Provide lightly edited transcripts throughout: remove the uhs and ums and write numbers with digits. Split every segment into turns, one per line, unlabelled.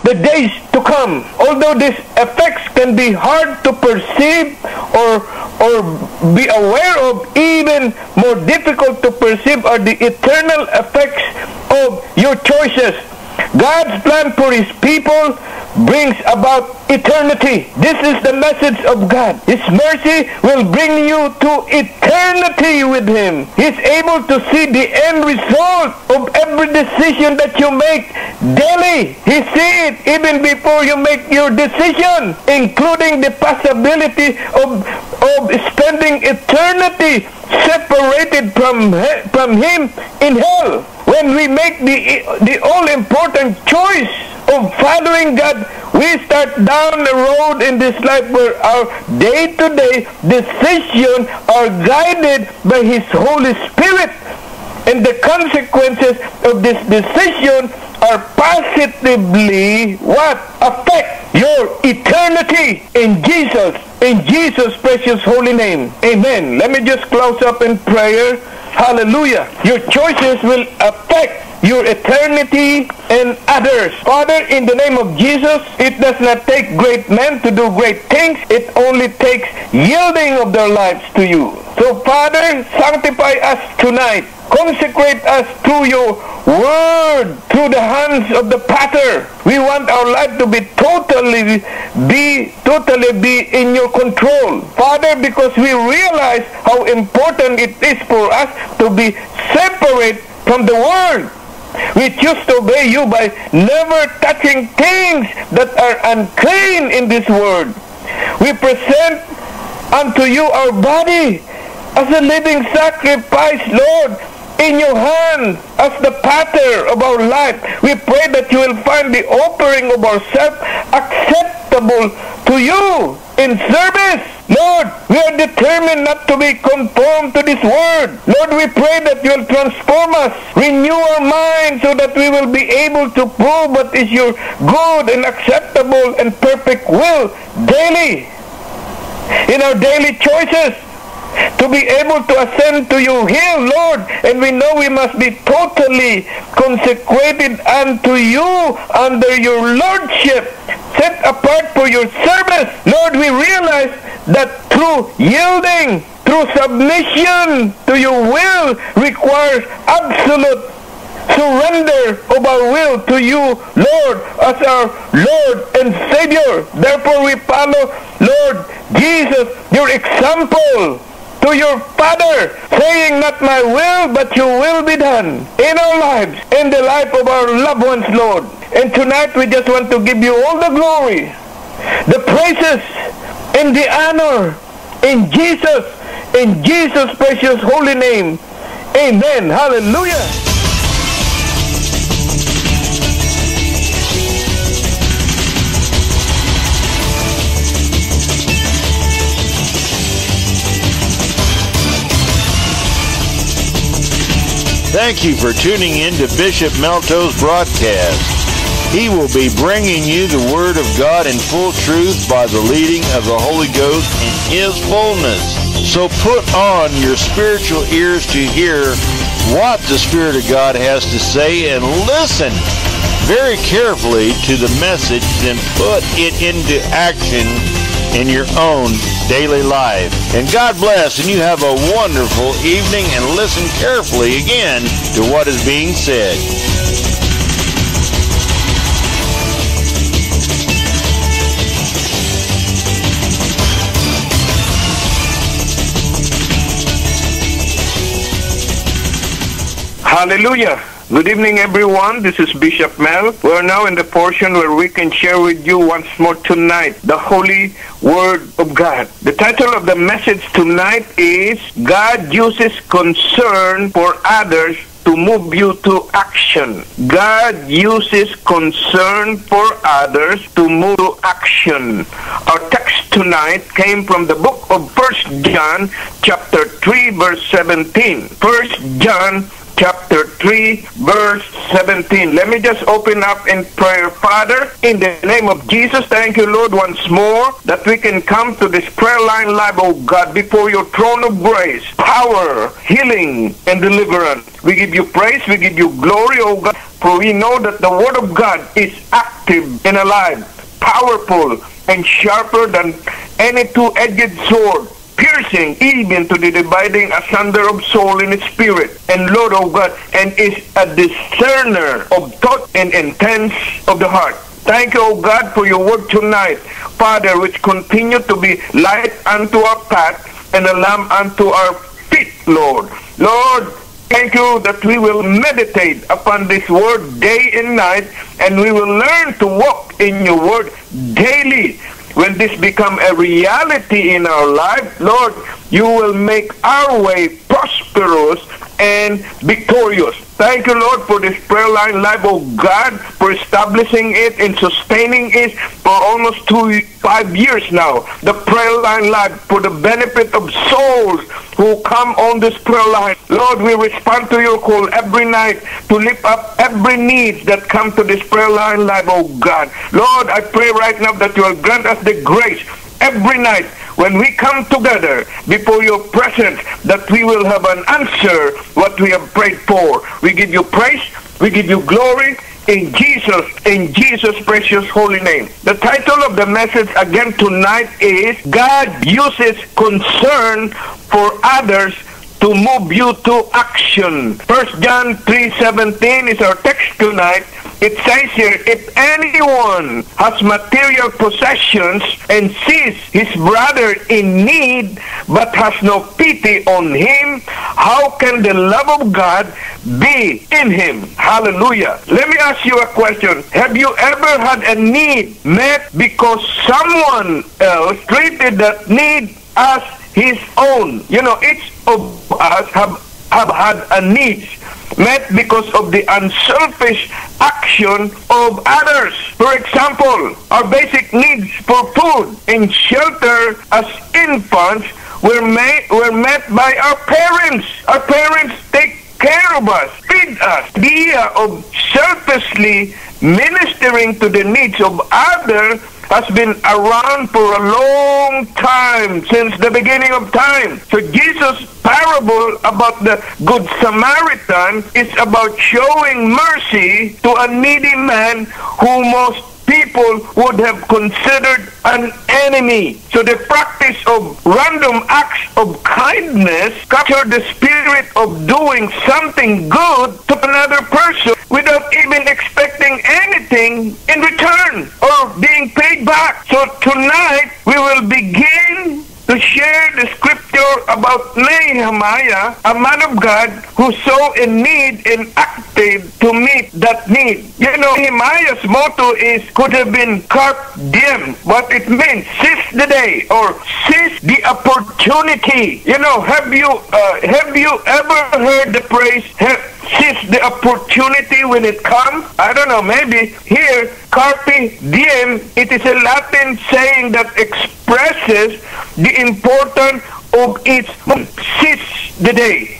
the days to come. Although these effects can be hard to perceive or be aware of, even more difficult to perceive are the eternal effects of your choices. God's plan for His people brings about eternity. This is the message of God. His mercy will bring you to eternity with Him. He's able to see the end result of every decision that you make daily. He sees it even before you make your decision, including the possibility of spending eternity separated from Him in hell. When we make the all-important choice of following God, we start down the road in this life where our day-to-day decisions are guided by His Holy Spirit. And the consequences of this decision are positively what? Affect your eternity in Jesus' precious holy name. Amen. Let me just close up in prayer. Hallelujah. Your choices will affect your eternity and others. Father, in the name of Jesus, it does not take great men to do great things. It only takes yielding of their lives to you. So, Father, sanctify us tonight. Consecrate us through your word, through the hands of the potter. We want our life to totally be in your control. Father, because we realize how important it is for us to be separate from the world. We choose to obey you by never touching things that are unclean in this world. We present unto you our body as a living sacrifice, Lord, in your hand as the pattern of our life. We pray that you will find the offering of ourselves acceptable to you in service. Lord, we are determined not to be conformed to this world. Lord, we pray that you will transform us, renew our minds so that we will be able to prove what is your good and acceptable and perfect will daily, in our daily choices, to be able to ascend to your hill, Lord. And we know we must be totally consecrated unto you under your lordship, set apart for your service. Lord, we realize that through yielding, through submission to your will requires absolute surrender of our will to you, Lord, as our Lord and Savior. Therefore we follow, Lord Jesus, your example to your Father, saying, not my will, but your will be done in our lives, in the life of our loved ones, Lord. And tonight we just want to give you all the glory, the praises, and the honor in Jesus' precious holy name. Amen. Hallelujah.
Thank you for tuning in to Bishop Melto's broadcast. He will be bringing you the Word of God in full truth by the leading of the Holy Ghost in His fullness. So put on your spiritual ears to hear what the Spirit of God has to say and listen very carefully to the message, then put it into action in your own daily life. And God bless, and you have a wonderful evening, and listen carefully again to what is being said.
Hallelujah. Good evening, everyone. This is Bishop Mel. We are now in the portion where we can share with you once more tonight the Holy Word of God. The title of the message tonight is God Uses Concern for Others to Move You to Action. God uses concern for others to move to action. Our text tonight came from the book of 1 John chapter 3 verse 17. 1 John chapter 3, verse 17. Let me just open up in prayer. Father, in the name of Jesus, thank you, Lord, once more that we can come to this prayer line live, oh God, before your throne of grace, power, healing, and deliverance. We give you praise, we give you glory, oh God, for we know that the word of God is active and alive, powerful, and sharper than any two-edged sword, piercing even to the dividing asunder of soul and spirit, and Lord, oh God, and is a discerner of thought and intents of the heart. Thank you, O God, for your word tonight, Father, which continue to be light unto our path and a lamp unto our feet, Lord. Lord, thank you that we will meditate upon this word day and night, and we will learn to walk in your word daily. When this become a reality in our life, Lord, you will make our way prosperous and victorious. Thank you, Lord, for this prayer line live, oh God, for establishing it and sustaining it for almost 5 years now. The prayer line live for the benefit of souls who come on this prayer line. Lord, we respond to your call every night to lift up every need that come to this prayer line live, oh God. Lord, I pray right now that you will grant us the grace every night when we come together before your presence, that we will have an answer what we have prayed for. We give you praise, we give you glory in Jesus' precious holy name. The title of the message again tonight is God uses concern for others to move you to action. 1 John 3:17 is our text tonight. It says here, if anyone has material possessions and sees his brother in need but has no pity on him, how can the love of God be in him? Hallelujah. Let me ask you a question. Have you ever had a need met because someone else treated that need as his own? You know, each of us have had a need met because of the unselfish action of others. For example, our basic needs for food and shelter as infants were met by our parents. Our parents take care of us, feed us. The idea of selfishly ministering to the needs of others has been around for a long time, since the beginning of time. So Jesus' parable about the Good Samaritan is about showing mercy to a needy man who most people would have considered an enemy. So the practice of random acts of kindness capture the spirit of doing something good to another person without even expecting anything in return or being paid back. So tonight we will begin to share the scripture about Nehemiah, a man of God who saw a need and acted to meet that need. You know, Nehemiah's motto could have been carpe diem, but it means seize the day or seize the opportunity. You know, have you ever heard the phrase seize the opportunity when it comes? I don't know, maybe here, carpe diem, it is a Latin saying that expresses the importance of its seize the day,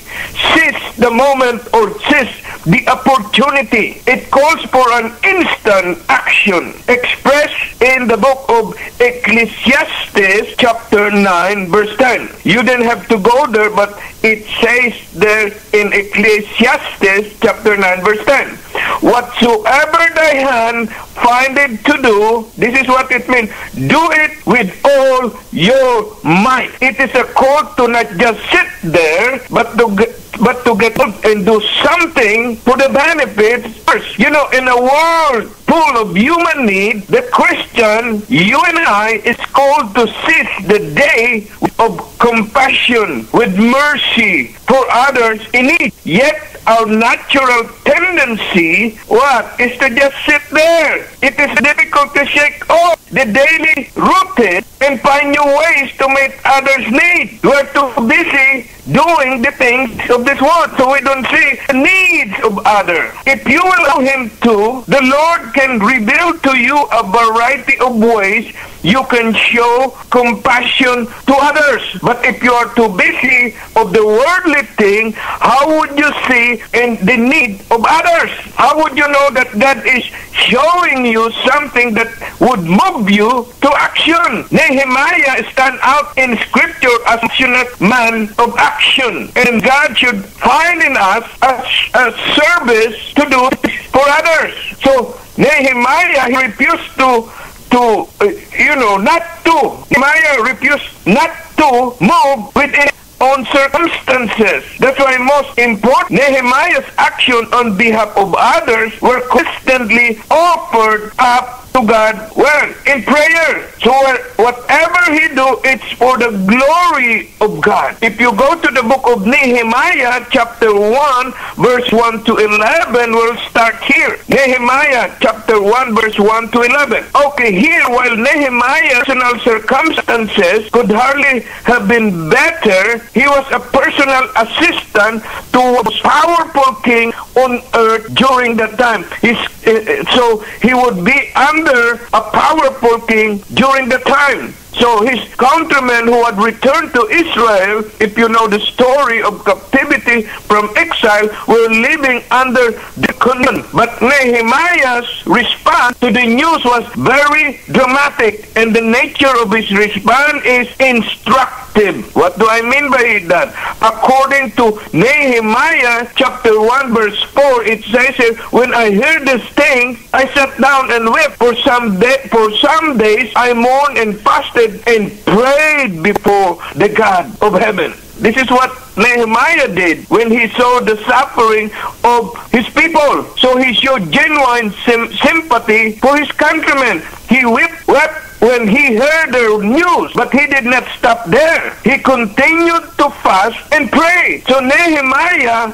seize the moment, or seize the opportunity. It calls for an instant action expressed in the book of Ecclesiastes chapter 9 verse 10. You didn't have to go there, but it says there in Ecclesiastes chapter 9 verse 10. Whatsoever thy hand findeth to do, this is what it means, do it with all your might. It is a call to not just sit there, but to get up and do something for the benefits first. You know, in a world full of human need, the Christian, you and I, is called to seize the day of compassion, with mercy for others in need. Yet our natural tendency, is to just sit there. It is difficult to shake off the daily routine and find new ways to meet others' needs. We are too busy doing the things of this world, so we don't see the needs of others. If you allow Him to, the Lord can reveal to you a variety of ways you can show compassion to others. But if you are too busy of the worldly thing, how would you see in the need of others? How would you know that God is showing you something that would move you to action? Nehemiah stand out in Scripture as a passionate man of action, and God should find in us a service to do for others. So Nehemiah refused Nehemiah refused not to move within on circumstances. That's why most important, Nehemiah's action on behalf of others were constantly offered up to God when in prayer. So whatever he do, it's for the glory of God. If you go to the book of Nehemiah, chapter 1, verse 1 to 11, we'll start here. Nehemiah, chapter 1, verse 1 to 11. Okay, here, while Nehemiah's personal circumstances could hardly have been better, he was a personal assistant to a powerful king on earth during that time. So he would be under a powerful king during the time. So his countrymen who had returned to Israel, if you know the story of captivity from exile, were living under the command. But Nehemiah's response to the news was very dramatic, and the nature of his response is instructive. What do I mean by that? According to Nehemiah chapter 1 verse 4, it says here, when I heard this thing, I sat down and wept. For some days I mourned and fasted and prayed before the God of heaven. This is what Nehemiah did when he saw the suffering of his people. So he showed genuine sympathy for his countrymen. He wept when he heard the news, but he did not stop there. He continued to fast and pray. So Nehemiah's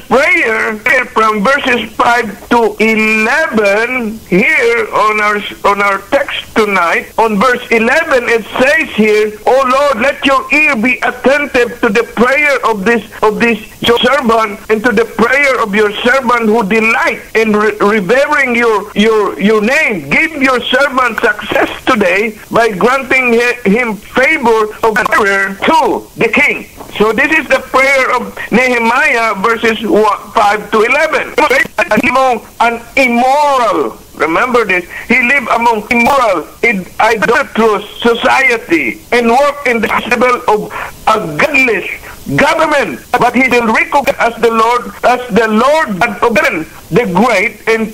prayer from verses 5 to 11 here on our text tonight, on verse 11 it says here, "O Lord, let your ear be attentive to the prayer of this your servant, and to the prayer of your servant who delight in revering your name. Give your servant success today by granting him favor of prayer to the king." So this is the prayer of Nehemiah, verses 5 to 11. Among an immoral, remember this, he lived among immoral, idolatrous society and worked in the level of a godless government, but he is recognized as the Lord God of heaven, the great and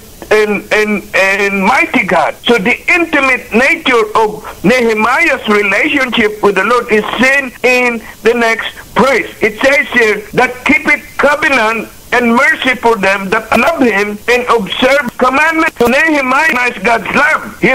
mighty God. So the intimate nature of Nehemiah's relationship with the Lord is seen in the next praise. It says here that keepeth covenant and mercy for them that love him and observe commandments. So Nehemiah is God's love. He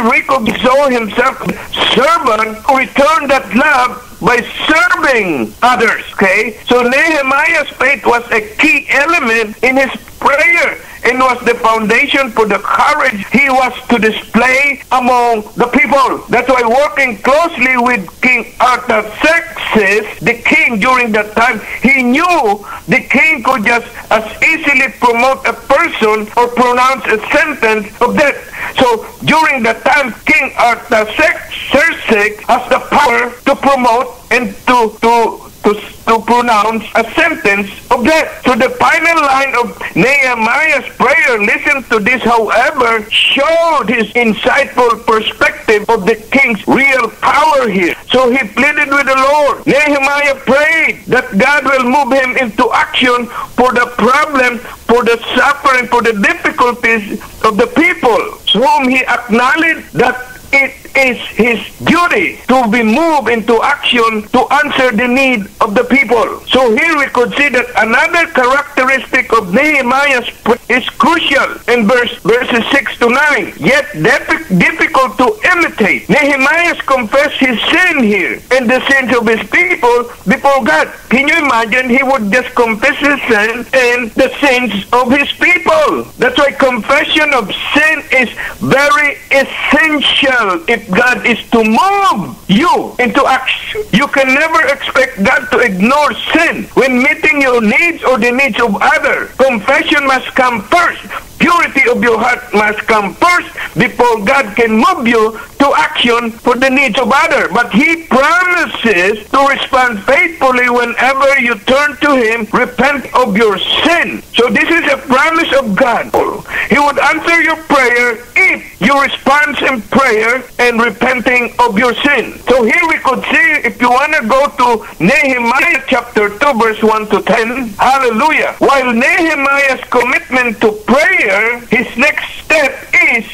saw himself a servant who returned that love by serving others. Okay? So Nehemiah's faith was a key element in his prayer and was the foundation for the courage he was to display among the people. That's why working closely with King Artaxerxes, the king during that time, he knew the king could just as easily promote a person or pronounce a sentence of death. So during that time, King Artaxerxes has the power to promote and to pronounce a sentence of death. So the final line of Nehemiah's prayer, listen to this, however, showed his insightful perspective of the king's real power here. So he pleaded with the Lord. Nehemiah prayed that God will move him into action for the problem, for the suffering, for the difficulties of the people, whom he acknowledged that it is his duty to be moved into action to answer the need of the people. So here we could see that another characteristic of Nehemiah's is crucial in verses 6 to 9, yet difficult to imitate. Nehemiah confessed his sin here and the sins of his people before God. Can you imagine? He would just confess his sin and the sins of his people. That's why confession of sin is very essential if God is to move you into action. You can never expect God to ignore sin when meeting your needs or the needs of others. Confession must come first. Purity of your heart must come first before God can move you to action for the needs of others. But He promises to respond faithfully whenever you turn to Him, repent of your sin. So this is a promise of God. He would answer your prayer if you respond in prayer and repenting of your sin. So here we could see, if you want to go to Nehemiah chapter 2 verse 1 to 10, hallelujah. While Nehemiah's commitment to prayer, his next step is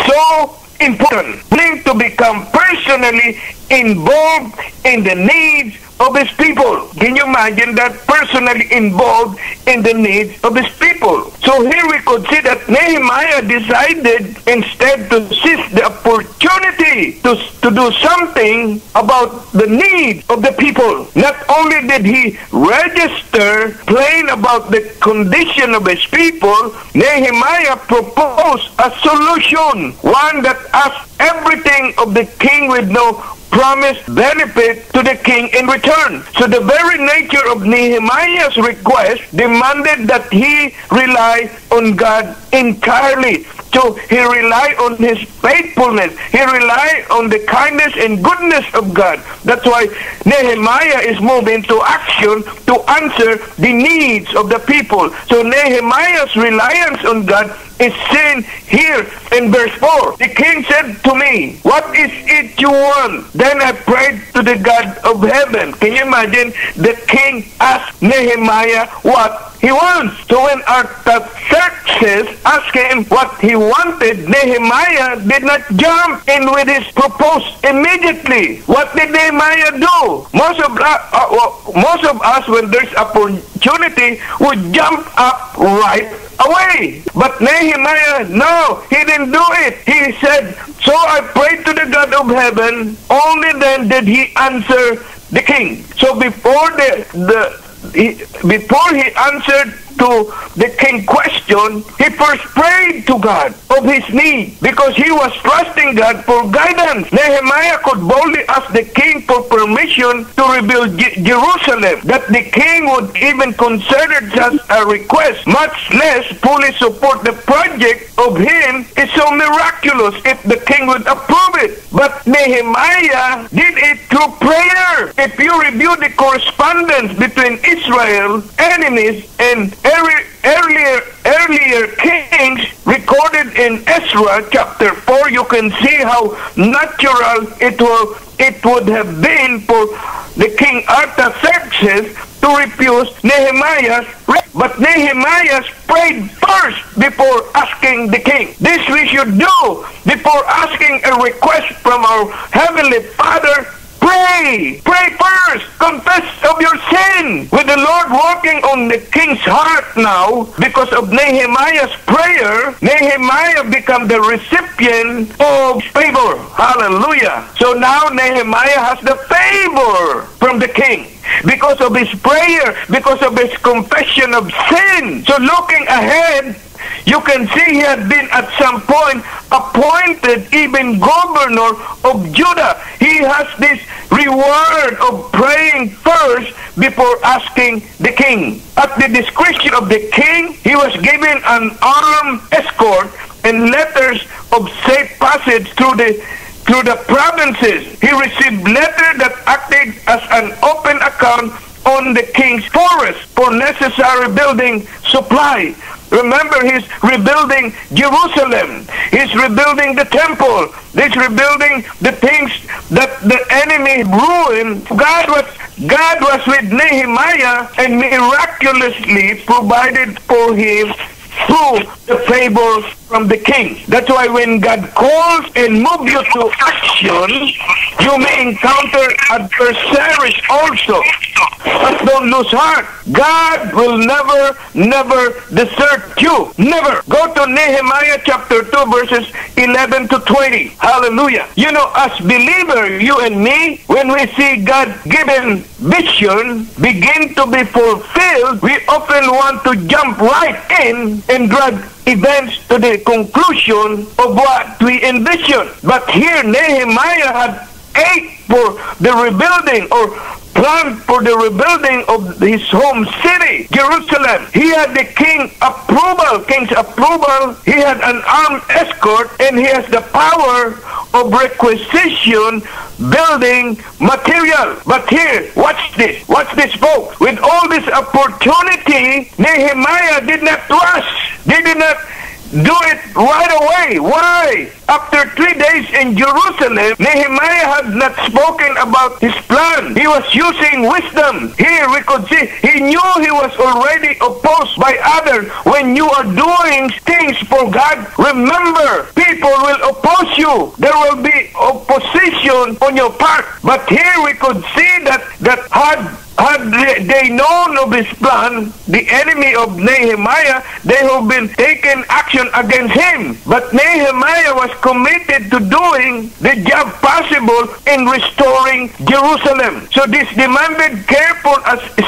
so important, willing to become personally involved in the needs of his people. Can you imagine that? Personally involved in the needs of his people. So here we could see that Nehemiah decided instead to seize the opportunity to do something about the needs of the people. Not only did he register plain about the condition of his people, Nehemiah proposed a solution, one that asked everything of the king with no promised benefit to the king in return. So the very nature of Nehemiah's request demanded that he rely on God entirely. So he relied on his faithfulness. He relied on the kindness and goodness of God. That's why Nehemiah is moving to action to answer the needs of the people. So Nehemiah's reliance on God is seen here in verse 4. The king said to me, "What is it you want?" Then I prayed to the God of heaven. Can you imagine? The king asked Nehemiah what he wants. So when Artaxerxes asked him what he wanted, Nehemiah did not jump in with his proposal immediately. What did Nehemiah do? Most of us, when there's opportunity, would jump up right away. But Nehemiah, no, he didn't do it. He said, "So I prayed to the God of heaven, only then did he answer the king." So before he answered to the king question, he first prayed to God of his need because he was trusting God for guidance. Nehemiah could boldly ask the king for permission to rebuild Jerusalem. That the king would even consider such a request, much less fully support the project of him, is so miraculous if the king would approve it. But Nehemiah did it through prayer. If you review the correspondence between Israel enemies and earlier kings recorded in Ezra chapter 4, you can see how natural it would have been for the king Artaxerxes to refuse Nehemiah's request. But Nehemiah prayed first before asking the king. This we should do before asking a request from our Heavenly Father. Pray! Pray first! Confess of your sin! With the Lord working on the king's heart now, because of Nehemiah's prayer, Nehemiah became the recipient of favor. Hallelujah! So now Nehemiah has the favor from the king because of his prayer, because of his confession of sin. So looking ahead, you can see he had been at some point appointed even governor of Judah. He has this reward of praying first before asking the king. At the discretion of the king, he was given an armed escort and letters of safe passage through the provinces. He received letters that acted as an open account on the king's forest for necessary building supply. Remember, he's rebuilding Jerusalem. He's rebuilding the temple. He's rebuilding the things that the enemy ruined. God was with Nehemiah and miraculously provided for him through the favor from the king. That's why when God calls and moves you to action, you may encounter adversaries also. But don't lose heart. God will never desert you. Never. Go to Nehemiah chapter 2 verses 11 to 20. Hallelujah. You know, as believers, you and me, when we see God-given vision begin to be fulfilled, we often want to jump right in and drag events to the conclusion of what we envision. But here Nehemiah had 8 for the rebuilding or planned for the rebuilding of his home city, Jerusalem. He had the king's approval, he had an armed escort, and he has the power of requisition building material. But here, watch this, folks. With all this opportunity, Nehemiah did not rush. They did not do it right away. Why? After 3 days in Jerusalem, Nehemiah had not spoken about his plan. He was using wisdom. Here we could see he knew he was already opposed by others. When you are doing things for God, remember, people will oppose you. There will be opposition on your part. But here we could see that had they known of his plan, the enemy of Nehemiah, they have been taking action against him. But Nehemiah was committed to doing the job possible in restoring Jerusalem. So this demanded careful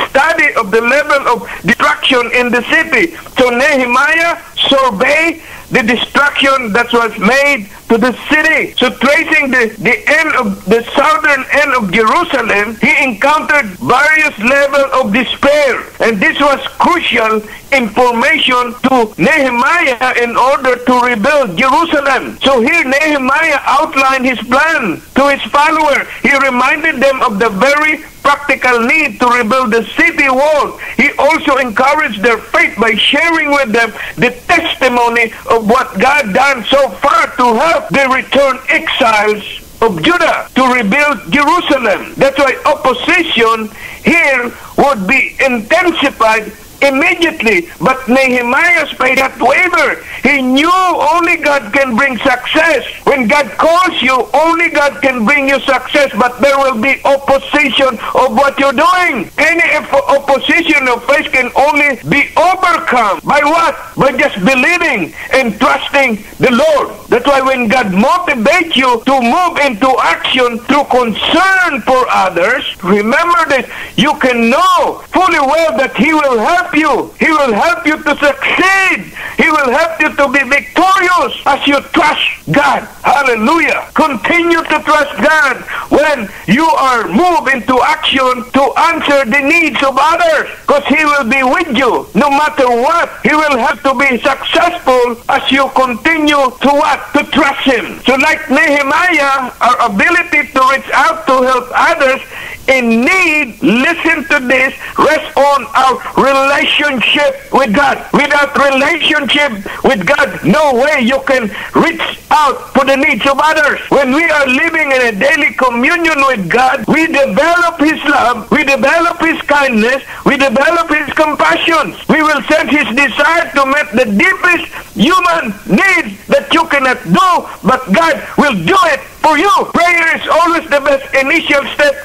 study of the level of destruction in the city. So Nehemiah surveyed the destruction that was made to the city. So tracing the southern end of Jerusalem, he encountered various levels of despair. And this was crucial information to Nehemiah in order to rebuild Jerusalem. So here Nehemiah outlined his plan to his followers. He reminded them of the very practical need to rebuild the city wall. He also encouraged their faith by sharing with them the testimony of what God done so far to help the returned exiles of Judah to rebuild Jerusalem. That's why opposition here would be intensified immediately. But Nehemiah's faith did not waver. He knew only God can bring success. When God calls you, only God can bring you success, but there will be opposition of what you're doing. Any opposition of faith can only be overcome by what? By just believing and trusting the Lord. That's why when God motivates you to move into action through concern for others, remember this, you can know fully well that He will help you. He will help you to succeed. He will help you to be victorious as you trust God. Hallelujah. Continue to trust God when you are moved into action to answer the needs of others, because He will be with you no matter what. He will have to be successful as you continue to what? To trust Him. So like Nehemiah, our ability to reach out to help others in need, listen to this, rest on our relationship with God. Without relationship with God, no way you can reach out for the needs of others. When we are living in a daily communion with God, we develop His love, we develop His kindness, we develop His compassion. We will sense His desire to meet the deepest human needs that you cannot do, but God will do it for you. Prayer is always the best initial step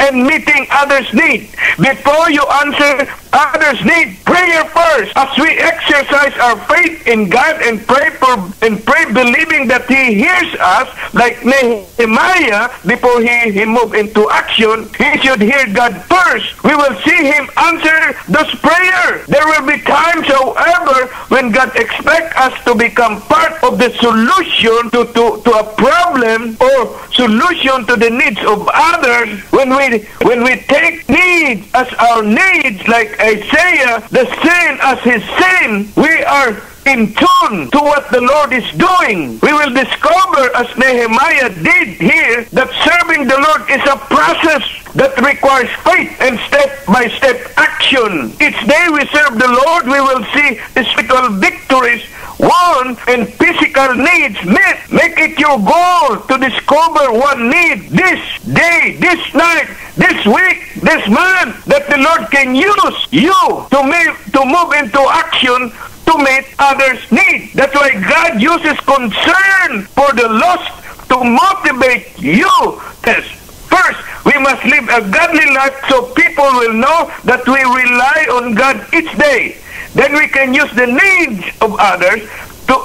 in meeting others' needs. Before you answer others' needs, prayer first. As we exercise our faith in God and pray believing that He hears us, like Nehemiah, before he moved into action, he should hear God first. We will see Him answer those prayers. There will be times, however, when God expects us to become part of the solution to a problem or solution to the needs of others. When we take needs as our needs, like Isaiah, the sin as his sin, we are in tune to what the Lord is doing. We will discover, as Nehemiah did here, that serving the Lord is a process that requires faith and step-by-step action. Each day we serve the Lord, we will see spiritual victories won and physical needs met. Make it your goal to discover one need this day, this night, this week, this month, that the Lord can use you to move into action to meet others' needs. That's why God uses concern for the lost to motivate you. First, we must live a godly life so people will know that we rely on God each day. Then we can use the needs of others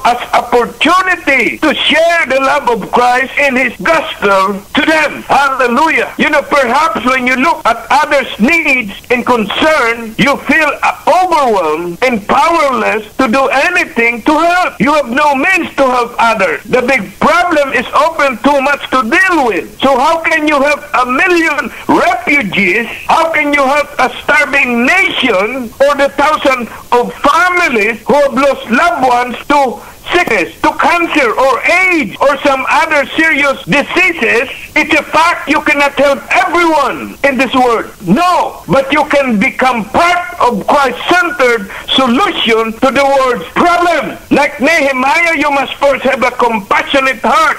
as opportunity to share the love of Christ in His gospel to them. Hallelujah. Perhaps when you look at others' needs and concern, you feel overwhelmed and powerless to do anything to help. You have no means to help others. The big problem is often too much to deal with. So how can you help 1 million refugees? How can you help a starving nation or the thousands of families who have lost loved ones to sickness, to cancer or AIDS or some other serious diseases? It's a fact you cannot help everyone in this world. No, but you can become part of Christ-centered solution to the world's problem. Like Nehemiah, you must first have a compassionate heart.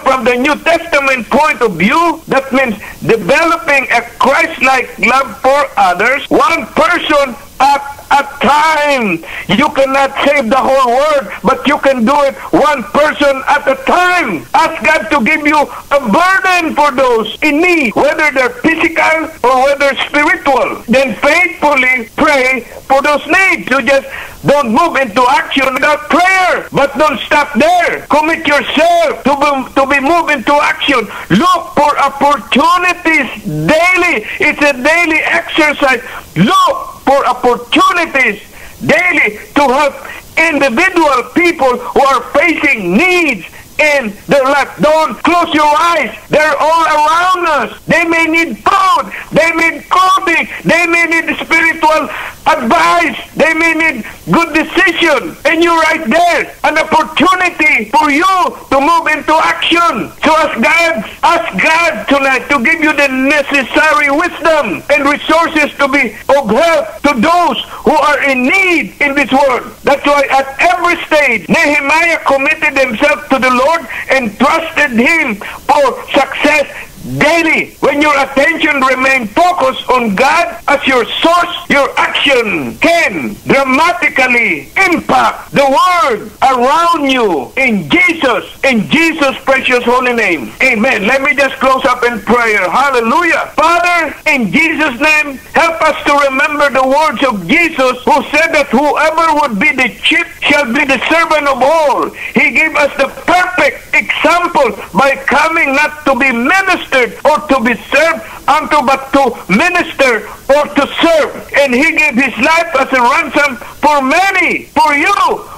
From the New Testament point of view, that means developing a Christ-like love for others, one person at a time. You cannot save the whole world, but you can do it one person at a time. Ask God to give you a burden for those in need, whether they're physical or whether spiritual. Then faithfully pray for those needs. You just don't move into action without prayer. But don't stop there. Commit yourself to be moved into action. Look for opportunities daily. It's a daily exercise. Look for opportunities daily to help individual people who are facing needs in their life. Don't close your eyes. They're all around us. They may need food. They need clothing. They may need spiritual advice. They may need good decision. And you're right there. An opportunity for you to move into action. So ask God tonight to give you the necessary wisdom and resources to be of help to those who are in need in this world. That's why at every stage, Nehemiah committed himself to the Lord and trusted Him for success daily. When your attention remains focused on God as your source, your action can dramatically impact the world around you. In Jesus' precious holy name. Amen. Let me just close up in prayer. Hallelujah. Father, in Jesus' name, help us to remember the words of Jesus, who said that whoever would be the chief shall be the servant of all. He gave us the perfect example by coming not to be ministered or to be served unto, but to minister or to serve. And He gave His life as a ransom for many, for you,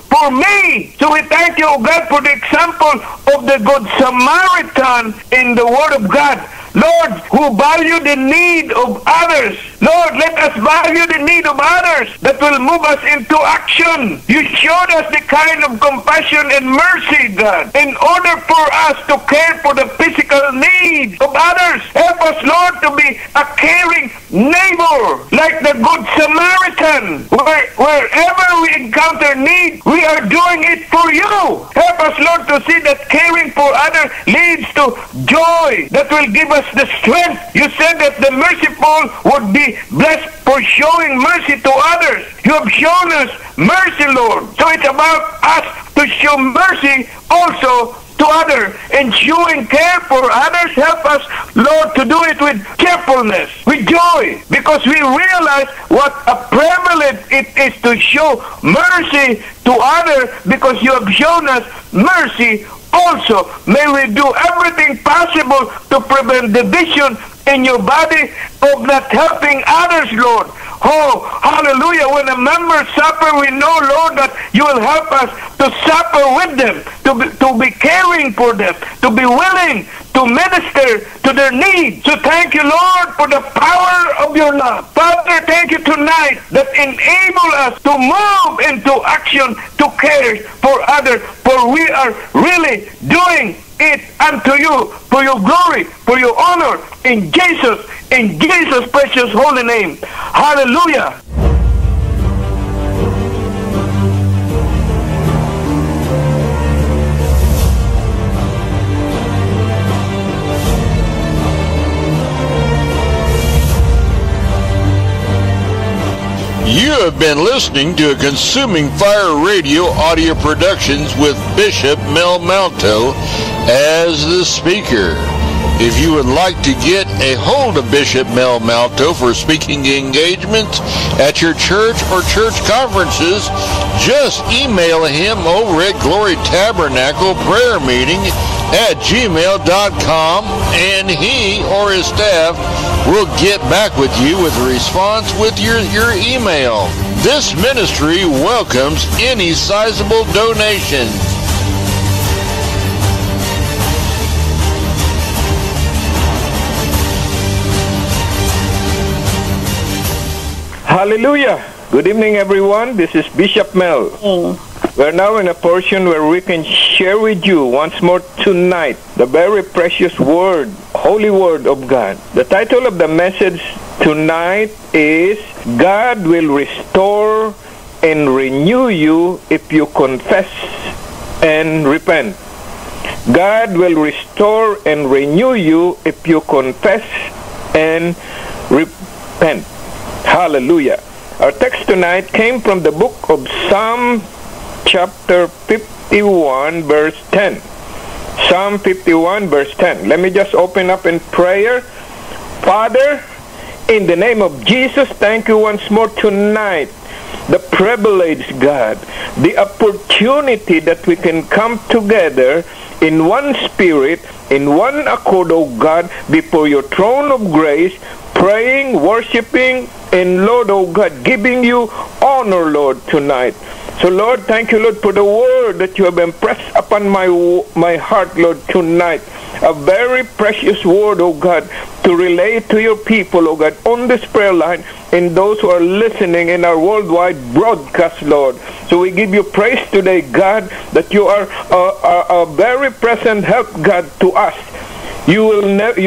for me. So we thank you, O God, for the example of the Good Samaritan in the Word of God. Lord, who value the need of others. Lord, let us value the need of others that will move us into action. You showed us the kind of compassion and mercy, God, in order for us to care for the physical needs of others. Help us, Lord, to be a caring neighbor, like the Good Samaritan. Wherever we encounter need, we are doing it for you. Help us, Lord, to see that caring for others leads to joy that will give us the strength. You said that the merciful would be blessed for showing mercy to others. You have shown us mercy, Lord. So it's about us to show mercy also to others, and showing care for others. Help us, Lord, to do it with cheerfulness, with joy, because we realize what a privilege it is to show mercy to others, because you have shown us mercy also. May we do everything possible to prevent division in your body of not helping others, Lord. Oh, hallelujah. When a member suffer, we know, Lord, that you will help us to suffer with them, to be caring for them, to be willing to minister to their needs. So thank you, Lord, for the power of your love. Father, thank you tonight that enable us to move into action, to care for others, for we are really doing it unto you, for your glory, for your honor, in Jesus' precious holy name. Hallelujah.
You have been listening to a Consuming Fire Radio audio productions with Bishop Mel Malto as the speaker. If you would like to get a hold of Bishop Mel Malto for speaking engagements at your church or church conferences, just email him over at Glory Tabernacle Prayer Meeting at gmail.com, and he or his staff will get back with you with a response with your email. This ministry welcomes any sizable donation.
Hallelujah. Good evening, everyone. This is Bishop Mel. We're now in a portion where we can share with you once more tonight the very precious word, holy word of God. The title of the message tonight is God will restore and renew you if you confess and repent. God will restore and renew you if you confess and repent. Hallelujah. Our text tonight came from the book of Psalm chapter 51 verse 10. Psalm 51 verse 10. Let me just open up in prayer. Father, in the name of Jesus, thank you once more tonight. The privilege, God, the opportunity that we can come together in one spirit, in one accord, oh God, before your throne of grace, praying, worshiping, and Lord, oh God, giving you honor, Lord, tonight. So, Lord, thank you, Lord, for the word that you have impressed upon my heart, Lord, tonight. A very precious word, oh God, to relay to your people, oh God, on this prayer line and those who are listening in our worldwide broadcast, Lord. So we give you praise today, God, that you are a very present help, God, to us. You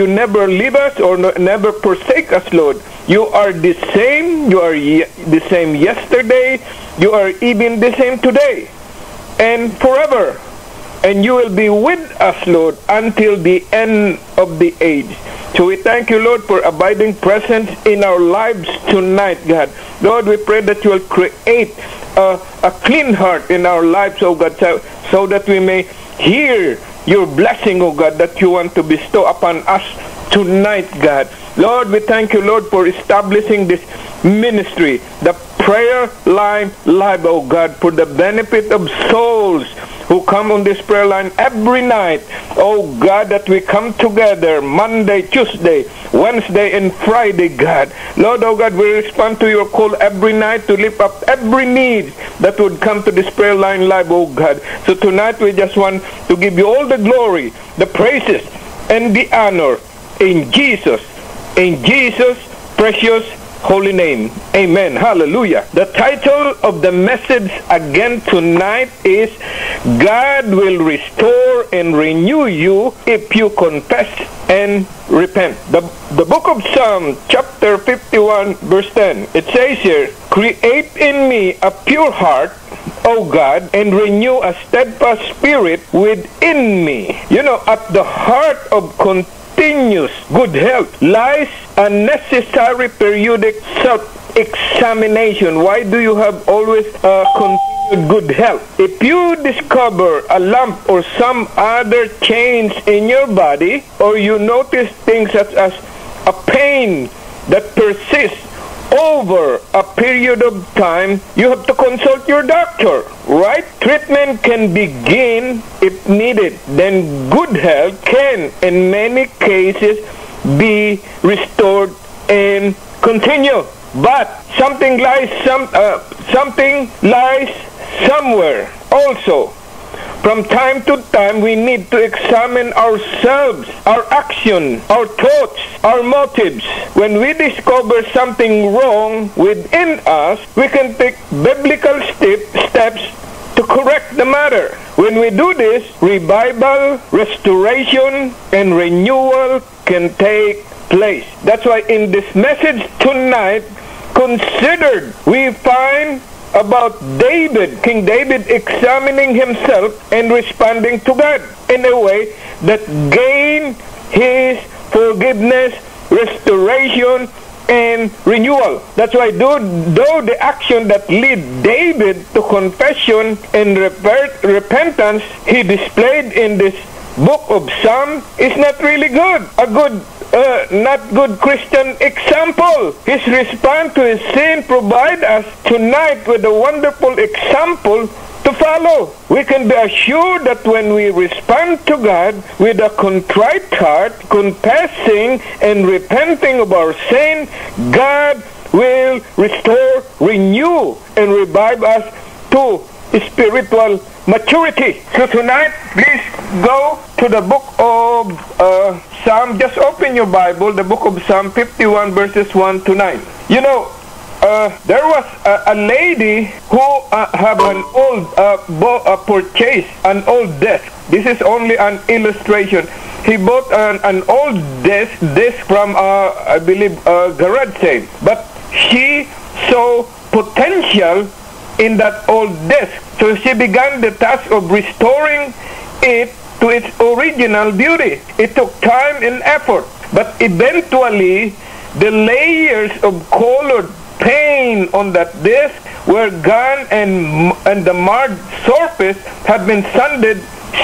never leave us or never forsake us, Lord. You are the same. You are the same yesterday. You are even the same today and forever. And you will be with us, Lord, until the end of the age. So we thank you, Lord, for abiding presence in our lives tonight, God. Lord, we pray that you will create a clean heart in our lives, oh God, so that we may hear your blessing, oh God, that you want to bestow upon us tonight, God. Lord, we thank you, Lord, for establishing this ministry, the prayer line live, oh God, for the benefit of souls who come on this prayer line every night. Oh God, that we come together Monday, Tuesday, Wednesday, and Friday, God. Lord, oh God, we respond to your call every night to lift up every need that would come to this prayer line live, oh God. So tonight we just want to give you all the glory, the praises, and the honor in Jesus' precious holy name. Amen. Hallelujah. The title of the message again tonight is God will restore and renew you if you confess and repent. The book of Psalm chapter 51 verse 10, it says here, create in me a pure heart, O God, and renew a steadfast spirit within me. You know, at the heart of continuous good health lies a necessary periodic self-examination. Why do you have always continued good health? If you discover a lump or some other change in your body, or you notice things such as a pain that persists over a period of time, you have to consult your doctor, right? Treatment can begin if needed. Then good health can, in many cases, be restored and continue. But something lies somewhere also. From time to time, we need to examine ourselves, our action, our thoughts, our motives. When we discover something wrong within us, we can take biblical steps to correct the matter. When we do this, revival, restoration, and renewal can take place. That's why in this message tonight, considered, we find about David, King David, examining himself and responding to God in a way that gained his forgiveness, restoration, and renewal. That's why though the action that led David to confession and repentance he displayed in this book of Psalm is not really good. Not good Christian example. His response to his sin provide us tonight with a wonderful example to follow. We can be assured that when we respond to God with a contrite heart, confessing and repenting of our sin, God will restore, renew, and revive us to spiritual maturity. So tonight, please go to the book of Psalm. Just open your Bible, the book of Psalm 51, verses 1 to 9. You know, there was a lady who have an old purchase an old desk. This is only an illustration. He bought an old desk from I believe garage sale, but she saw potential in that old desk, so she began the task of restoring it to its original beauty. It took time and effort, but eventually the layers of colored paint on that disc were gone, and the marred surface had been sanded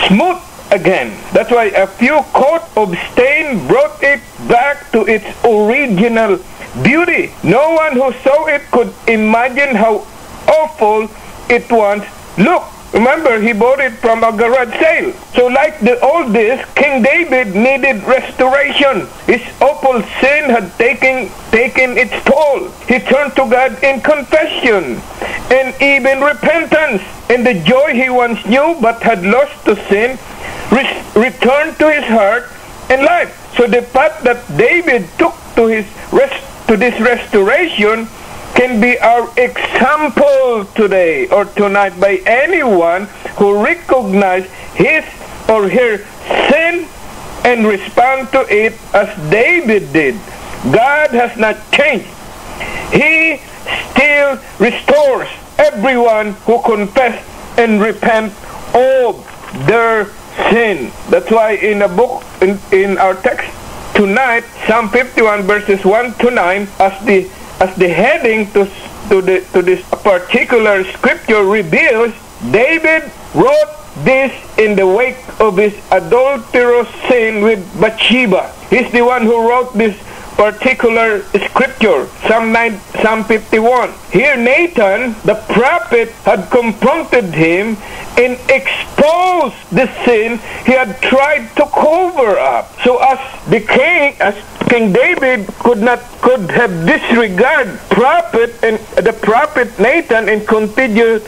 smooth again. That's why a few coats of stain brought it back to its original beauty. No one who saw it could imagine how awful it once looked. Remember, he bought it from a garage sale. So like the old disc, King David needed restoration. His awful sin had taken its toll. He turned to God in confession and even repentance. And the joy he once knew but had lost to sin returned to his heart and life. So the path that David took to this restoration can be our example today or tonight by anyone who recognizes his or her sin and respond to it as David did. God has not changed. He still restores everyone who confess and repent of their sin. That's why in a book, in our text tonight, Psalm 51 verses 1 to 9, as the heading to this particular scripture reveals, David wrote this in the wake of his adulterous sin with Bathsheba. He's the one who wrote this particular scripture, Psalm 51. Here Nathan, the prophet, had confronted him and exposed the sin he had tried to cover up. So as King David could have disregarded the prophet Nathan and continued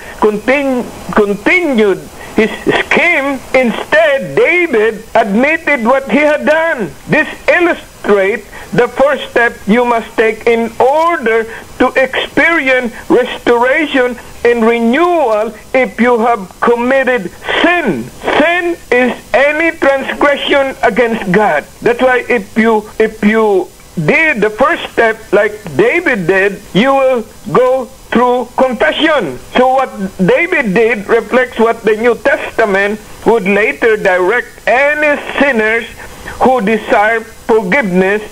his scheme. Instead, David admitted what he had done. This illustrates the first step you must take in order to experience restoration and renewal if you have committed sin. Sin is any transgression against God. That's why if you did the first step like David did, you will go through confession. So what David did reflects what the New Testament would later direct any sinners who desire forgiveness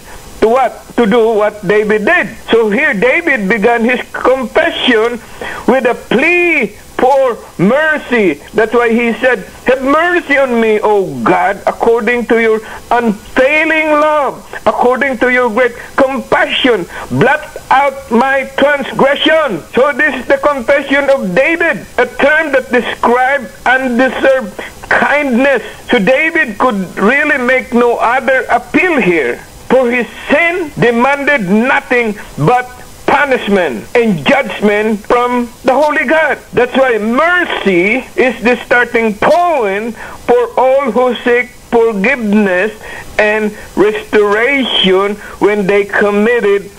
to do what David did. So here David began his confession with a plea for mercy. That's why he said, "Have mercy on me, O God, according to your unfailing love, according to your great compassion. Blot out my transgression." So this is the confession of David, a term that describes undeserved kindness. So David could really make no other appeal here, for his sin demanded nothing but punishment and judgment from the Holy God. That's why mercy is the starting point for all who seek forgiveness and restoration when they committed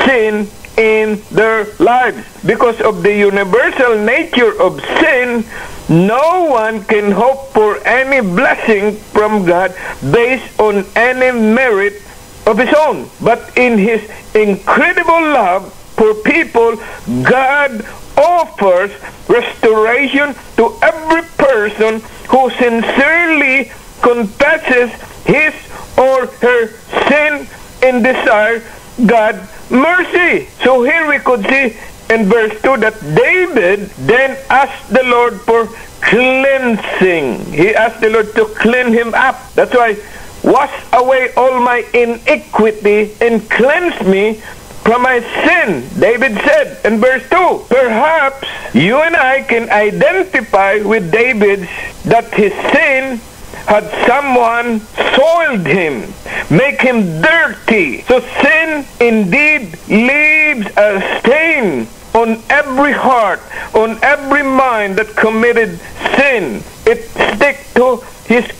sin in their lives. Because of the universal nature of sin, no one can hope for any blessing from God based on any merit of his own. But in his incredible love for people, God offers restoration to every person who sincerely confesses his or her sin and desires God's mercy. So here we could see in verse 2 that David then asked the Lord for cleansing. He asked the Lord to clean him up. That's why, wash away all my iniquity and cleanse me from my sin, David said in verse 2. Perhaps you and I can identify with David that his sin had someone soiled him, make him dirty. So sin indeed leaves a stain on every heart, on every mind that committed sin. It sticks to his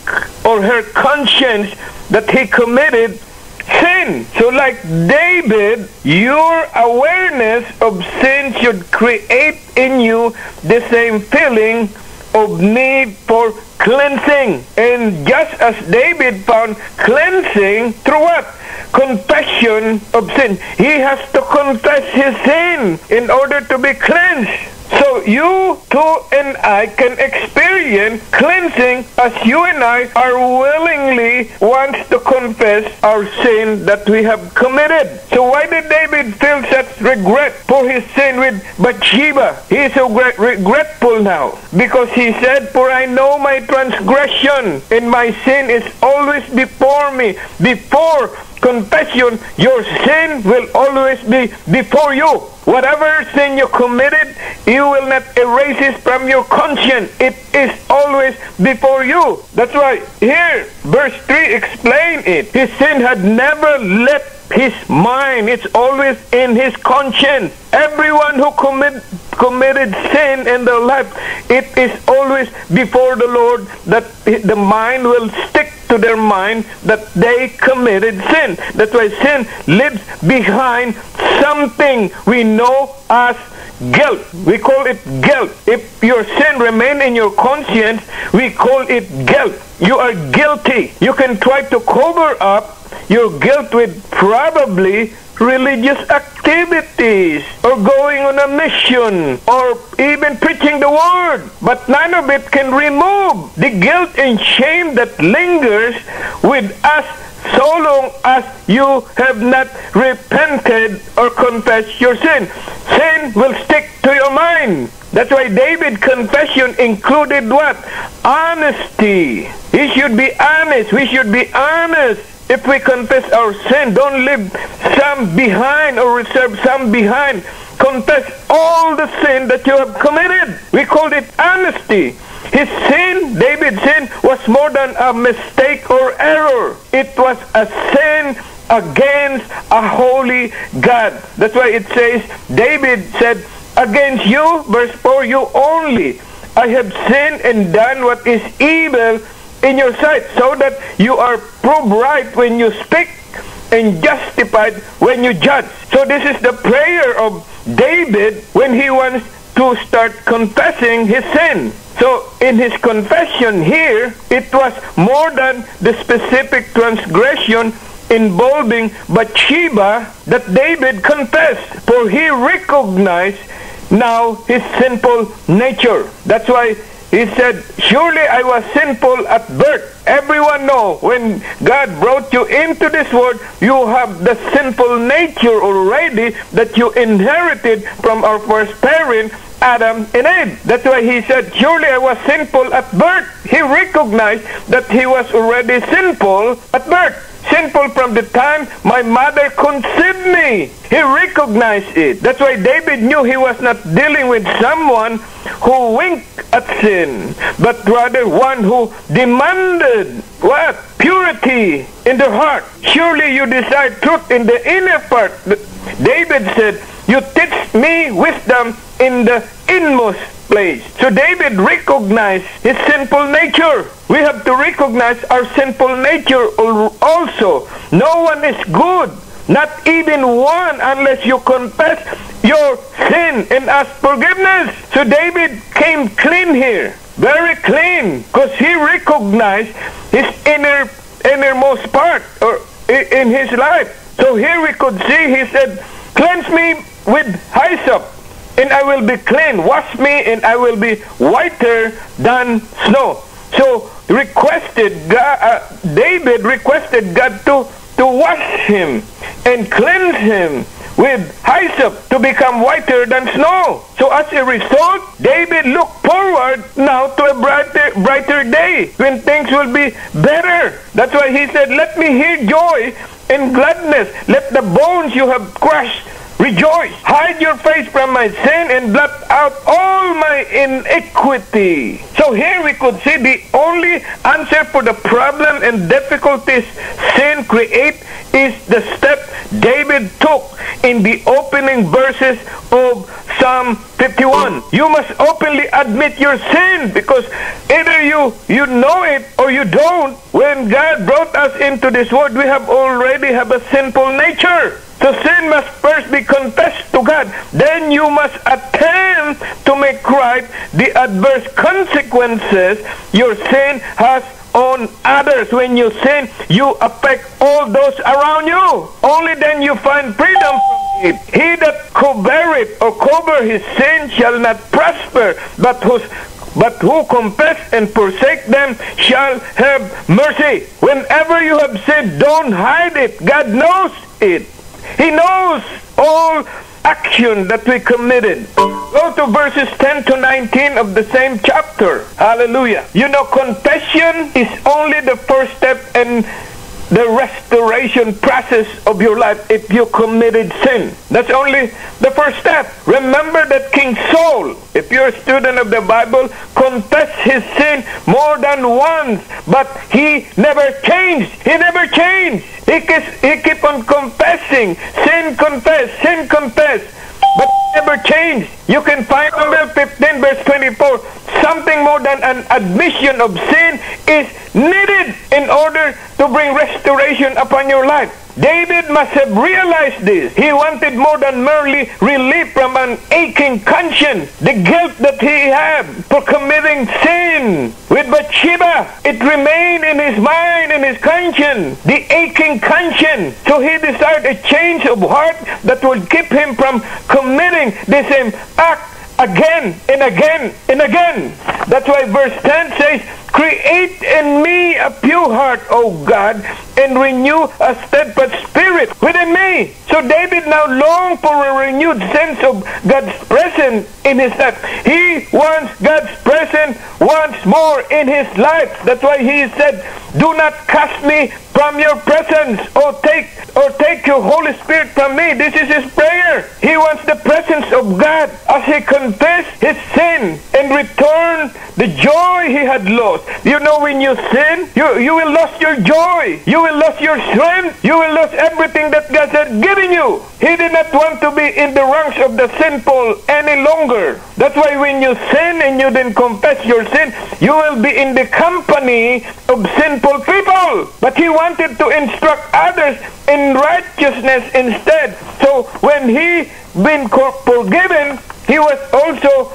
or her conscience that he committed sin. So like David, your awareness of sin should create in you the same feeling of need for cleansing. And just as David found cleansing through what? Confession of sin. He has to confess his sin in order to be cleansed. So you too and I can experience cleansing as you and I are willingly wants to confess our sin that we have committed. So why did David feel such regret for his sin with Bathsheba? He is so regretful now because he said, "For I know my transgression and my sin is always before me." Before confession, your sin will always be before you. Whatever sin you committed, you will not erase it from your conscience. It is always before you. That's why here, verse 3 explain it. His sin had never left his mind. It's always in his conscience. Everyone who committed sin in their life, it is always before the Lord that the mind will stick to their mind that they committed sin. That's why sin lives behind something we know as guilt. We call it guilt. If your sin remains in your conscience, we call it guilt. You are guilty. You can try to cover up your guilt with probably religious activities or going on a mission or even preaching the word, but none of it can remove the guilt and shame that lingers with us so long as you have not repented or confessed your sin. Sin will stick to your mind. That's why David's confession included what? Honesty. He should be honest. We should be honest. If we confess our sin, don't leave some behind or reserve some behind. Confess all the sin that you have committed. We call it honesty. His sin, David's sin, was more than a mistake or error. It was a sin against a holy God. That's why it says, David said, "Against you," verse 4, "you only, I have sinned and done what is evil in your sight, so that you are proved right when you speak and justified when you judge." So this is the prayer of David when he wants to start confessing his sin. So in his confession here, it was more than the specific transgression involving Bathsheba that David confessed, for he recognized now his sinful nature. That's why he said, "Surely I was sinful at birth." Everyone knows when God brought you into this world, you have the sinful nature already that you inherited from our first parent, Adam and Eve. That's why he said, "Surely I was sinful at birth." He recognized that he was already sinful at birth. Sinful from the time my mother conceived me. He recognized it. That's why David knew he was not dealing with someone who winked at sin, but rather one who demanded what? Purity in the heart. "Surely you desire truth in the inner part." David said, "You teach me wisdom in the inmost place." So David recognized his sinful nature. We have to recognize our sinful nature also. No one is good, not even one, unless you confess your sin and ask forgiveness. So David came clean here, very clean, because he recognized his innermost part or in his life. So here we could see he said, "Cleanse me with hyssop, and I will be clean. Wash me, and I will be whiter than snow." So David requested God to wash him and cleanse him with hyssop to become whiter than snow. So as a result, David looked forward now to a brighter day when things will be better. That's why he said, let me hear joy and gladness. Let the bones you have crushed rejoice. Hide your face from my sin and blot out all my iniquity. So here we could see the only answer for the problem and difficulties sin create is the step David took in the opening verses of Psalm 51. You must openly admit your sin, because either you know it or you don't. When God brought us into this world, we already have a sinful nature. So sin must first be confessed to God. Then you must attempt to make right the adverse consequences your sin has on others. When you sin, you affect all those around you. Only then you find freedom from it. He that covereth or cover his sin shall not prosper, but who confess and forsake them shall have mercy. Whenever you have sinned, don't hide it. God knows it. He knows all action that we committed. Go to verses 10 to 19 of the same chapter. Hallelujah. You know, confession is only the first step in the restoration process of your life if you committed sin. That's only the first step. Remember that King Saul, if you're a student of the Bible, confessed his sin more than once, but he never changed. He never changed. He kept on confessing. Sin confess, but never changed. You can find Number 15 verse 24. Something more than an admission of sin is needed in order to bring restoration upon your life. David must have realized this. He wanted more than merely relief from an aching conscience. The guilt that he had for committing sin with Bathsheba, it remained in his mind and his conscience. The aching conscience. So he desired a change of heart that would keep him from committing the same act again and again and again. That's why verse 10 says, create in me a pure heart, O God, and renew a steadfast spirit within me. So David now longed for a renewed sense of God's presence in his life. He wants God's presence once more in his life. That's why he said, do not cast me from your presence, or take your Holy Spirit from me. This is his prayer. He wants the presence of God as he confessed his sin and returned the joy he had lost. You know, when you sin, you will lose your joy. You will lose your strength. You will lose everything that God had given you. He did not want to be in the ranks of the sinful any longer. That's why when you sin and you then confess your sin, you will be in the company of sinful people. But he wanted to instruct others in righteousness instead. So when he been forgiven, he was also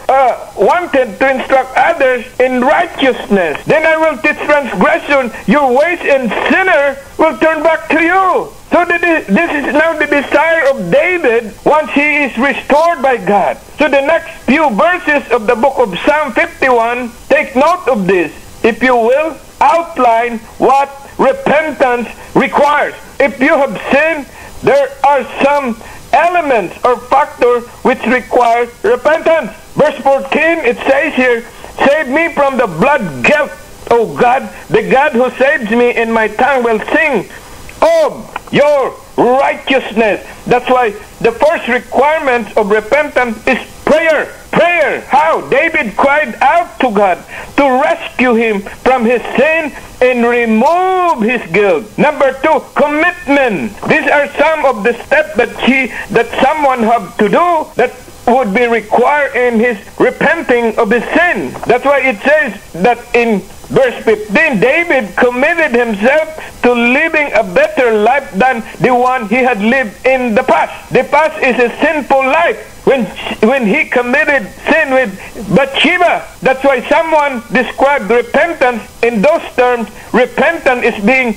wanted to instruct others in righteousness. Then I will teach transgression your ways, and sinner will turn back to you. So this is now the desire of David once he is restored by God. So the next few verses of the book of Psalm 51, take note of this, if you will, outline what repentance requires. If you have sinned, there are some elements or factors which require repentance. Verse 14, it says here, save me from the blood guilt, O God, the God who saves me, and my tongue will sing of your righteousness. That's why the first requirement of repentance is prayer. Prayer. How? David cried out to God to rescue him from his sin and remove his guilt. Number 2, commitment. These are some of the steps that someone have to do that would be required in his repenting of his sin. That's why it says that in verse 15, David committed himself to living a better life than the one he had lived in the past. The past is a sinful life. When he committed sin with Bathsheba, that's why someone described repentance in those terms. Repentance is being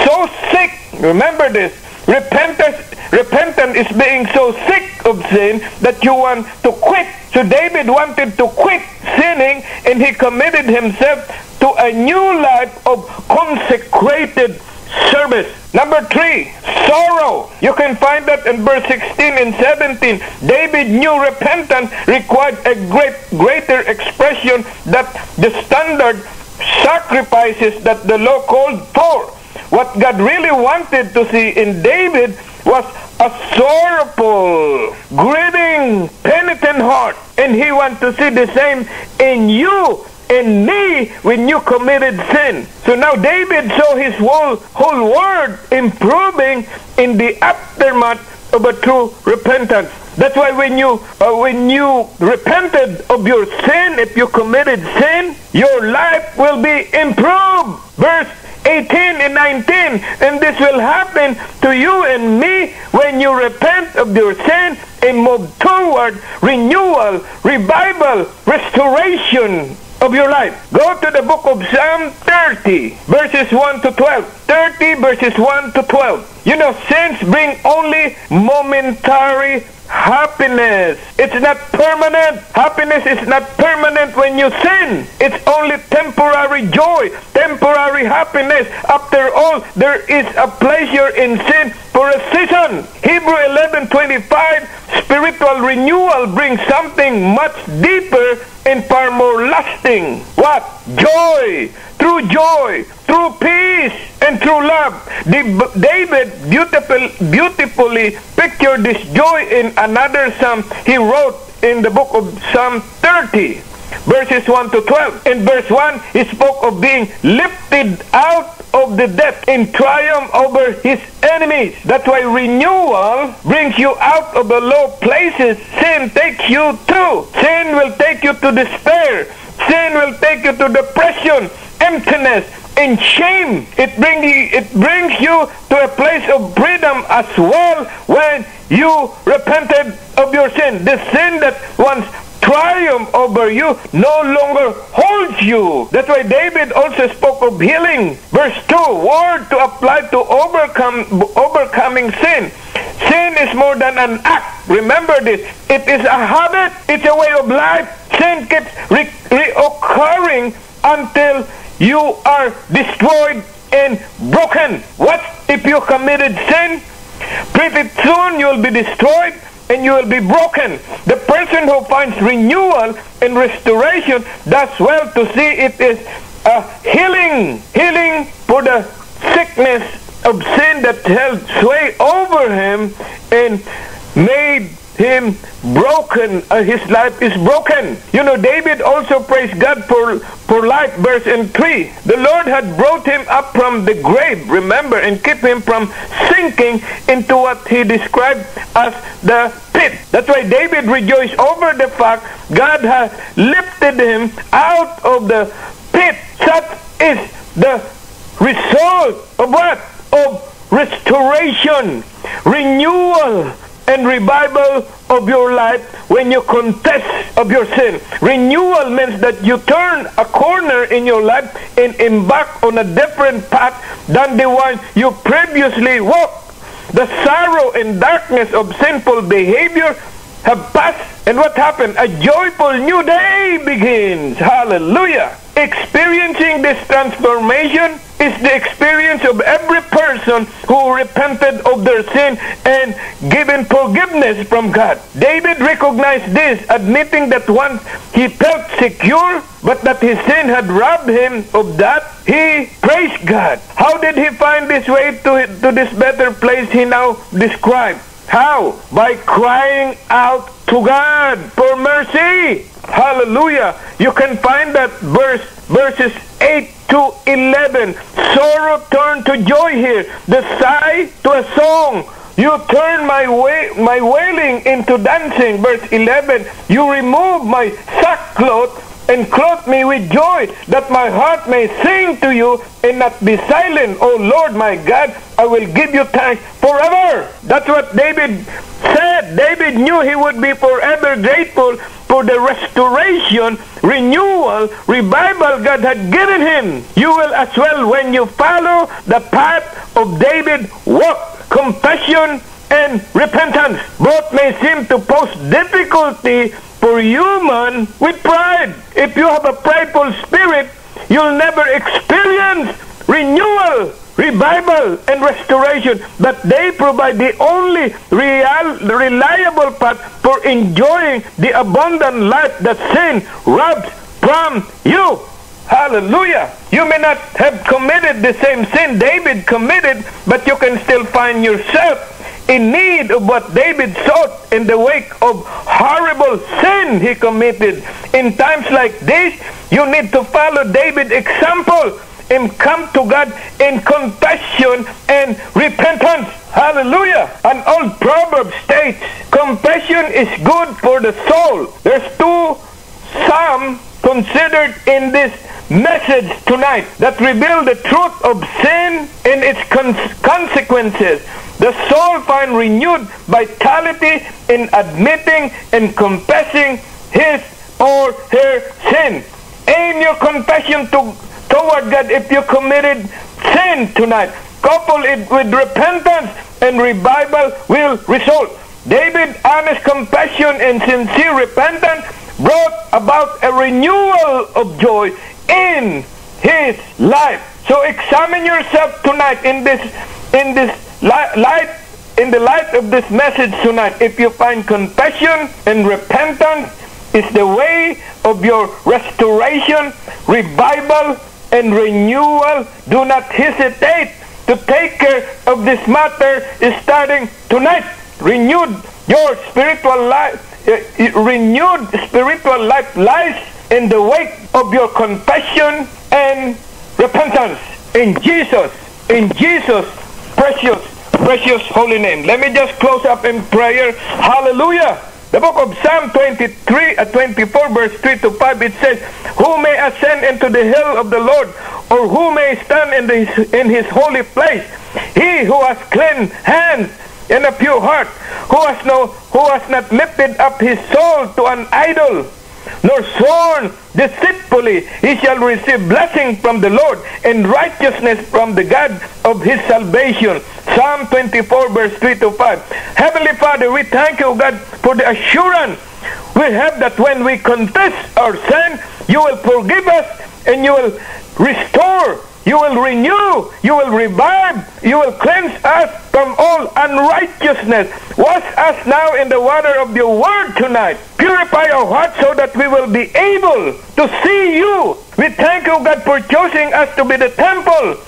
so sick. Remember this. Repentance is being so sick of sin that you want to quit. So David wanted to quit sinning, and he committed himself to a new life of consecrated service. Number 3, sorrow. You can find that in verse 16 and 17. David knew repentance required a greater expression that the standard sacrifices that the law called for. What God really wanted to see in David was a sorrowful, grieving, penitent heart. And he wants to see the same in you and me when you committed sin. So now David saw his whole world improving in the aftermath of a true repentance. That's why when you repented of your sin, if you committed sin, your life will be improved. Verse 18 and 19, and this will happen to you and me when you repent of your sin and move toward renewal, revival, restoration of your life. Go to the book of Psalm 30, verses 1 to 12. 30 verses 1 to 12. You know, sins bring only momentary happiness. It's not permanent. Happiness is not permanent when you sin. It's only temporary joy, temporary happiness. After all, there is a pleasure in sin for a season. Hebrew 11:25, spiritual renewal brings something much deeper and far more lasting. What? Joy. Through peace, and through love. David beautifully pictured this joy in another psalm he wrote in the book of Psalm 30, verses 1 to 12. In verse 1, he spoke of being lifted out of the depth in triumph over his enemies. That's why renewal brings you out of the low places sin takes you to. Sin will take you to despair. Sin will take you to depression, emptiness, and shame. It brings you to a place of freedom as well when you repented of your sin. The sin that once triumphed over you no longer holds you. That's why David also spoke of healing. Verse 2, word to apply to overcoming sin. Sin is more than an act. Remember this. It is a habit. It's a way of life. Sin keeps reoccurring until you are destroyed and broken. What if you committed sin? Pretty soon you will be destroyed and you will be broken. The person who finds renewal and restoration does well to see it is a healing for the sickness of sin that held sway over him and made him broken. His life is broken. You know, David also praised God for life. Verse 3, the Lord had brought him up from the grave, remember, and kept him from sinking into what he described as the pit. That's why David rejoiced over the fact God had lifted him out of the pit. Such is the result of what? Of restoration, renewal, and revival of your life when you confess of your sin. Renewal means that you turn a corner in your life and embark on a different path than the one you previously walked. The sorrow and darkness of sinful behavior have passed, and what happened? A joyful new day begins. Hallelujah! Experiencing this transformation is the experience of every person who repented of their sin and given forgiveness from God. David recognized this, admitting that once he felt secure, but that his sin had robbed him of that. He praised God. How did he find this way to this better place he now described? How? By crying out to God for mercy. Hallelujah. You can find that verses 8 to 11. Sorrow turned to joy here. The sigh to a song. You turn my wailing into dancing. Verse 11. You remove my sackcloth and clothe me with joy, that my heart may sing to you and not be silent. O Lord my God, I will give you thanks forever. That's what David said. David knew he would be forever grateful for the restoration, renewal, revival God had given him. You will as well when you follow the path of David walk, confession and repentance. Both may seem to pose difficulty for human with pride. If you have a prideful spirit, you'll never experience renewal, revival, restoration, but they provide the only reliable path for enjoying the abundant life that sin robs from you. Hallelujah. You may not have committed the same sin David committed, but you can still find yourself in need of what David sought in the wake of horrible sin he committed. In times like this, you need to follow David's example and come to God in confession and repentance. Hallelujah. An old proverb states, confession is good for the soul. There's two psalms considered in this message tonight that reveal the truth of sin and its consequences. The soul finds renewed vitality in admitting and confessing his or her sin. Aim your confession toward God if you committed sin tonight. Couple it with repentance and revival will result. David's honest confession and sincere repentance brought about a renewal of joy in his life. So examine yourself tonight in the light of this message tonight. If you find confession and repentance is the way of your restoration, revival, and renewal, do not hesitate to take care of this matter starting tonight. Renewed spiritual life lies in the wake of your confession and repentance. In Jesus' precious holy name. Let me just close up in prayer. Hallelujah. The book of Psalm 24 verse 3 to 5, it says, who may ascend into the hill of the Lord, or who may stand in his holy place? He who has clean hands and a pure heart, who has not lifted up his soul to an idol, nor sworn deceitfully, he shall receive blessing from the Lord and righteousness from the God of his salvation. Psalm 24 verse 3 to 5. Heavenly Father, we thank you, God, for the assurance we have that when we confess our sin, you will forgive us and you will restore, you will renew, you will revive, you will cleanse us from all unrighteousness. Wash us now in the water of your word tonight. Purify our hearts so that we will be able to see you. We thank you, God, for choosing us to be the temple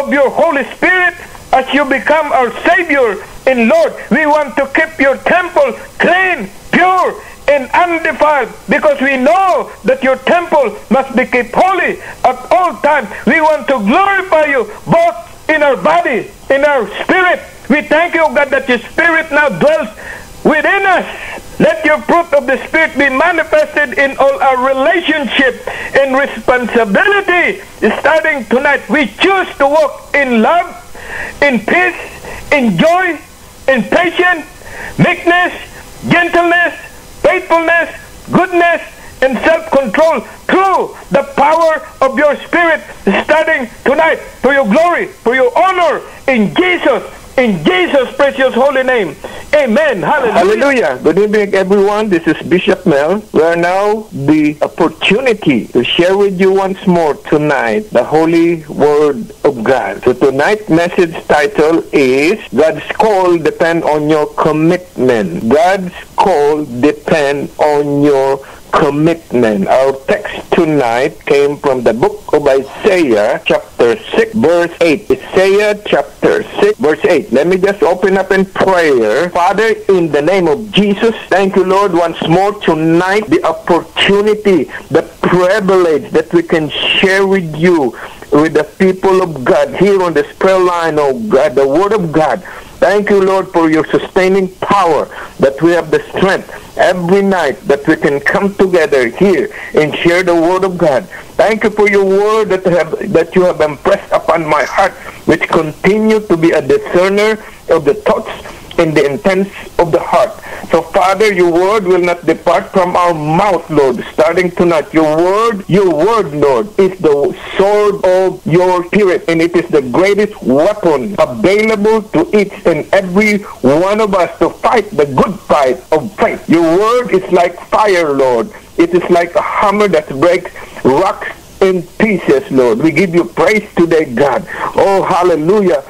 of your Holy Spirit as you become our Savior and Lord. We want to keep your temple clean, pure, and undefiled, because we know that your temple must be kept holy at all times. We want to glorify you both in our body, in our spirit. We thank you, God, that your Spirit now dwells within us. Let your fruit of the Spirit be manifested in all our relationship and responsibility. Starting tonight, we choose to walk in love, in peace, in joy, in patience, meekness, gentleness, faithfulness, goodness, and self-control through the power of your Spirit, starting tonight, for your glory, for your honor, in Jesus' precious holy name. Amen. Hallelujah.
Hallelujah. Good evening, everyone. This is Bishop Mel. We are now the opportunity to share with you once more tonight the Holy Word of God. So tonight's message title is God's Call Depend on Your Commitment. God's Call Depend on Your Commitment. Our text tonight came from the book of Isaiah chapter 6 verse 8. Isaiah chapter 6 verse 8. Let me just open up in prayer. Father, in the name of Jesus, thank you, Lord, once more tonight, the opportunity, the privilege that we can share with you, with the people of God here on this prayer line, oh God, the Word of God. Thank you, Lord, for your sustaining power, that we have the strength every night that we can come together here and share the Word of God. Thank you for your Word that you have impressed upon my heart, which continue to be a discerner of the thoughts and the intents of the heart. So, Father, your Word will not depart from our mouth, Lord, starting tonight. Your Word, Lord, is the sword of your Spirit, and it is the greatest weapon available to each and every one of us to fight the good fight of faith. Your Word is like fire, Lord. It is like a hammer that breaks rocks in pieces, Lord. We give you praise today, God. Oh, hallelujah.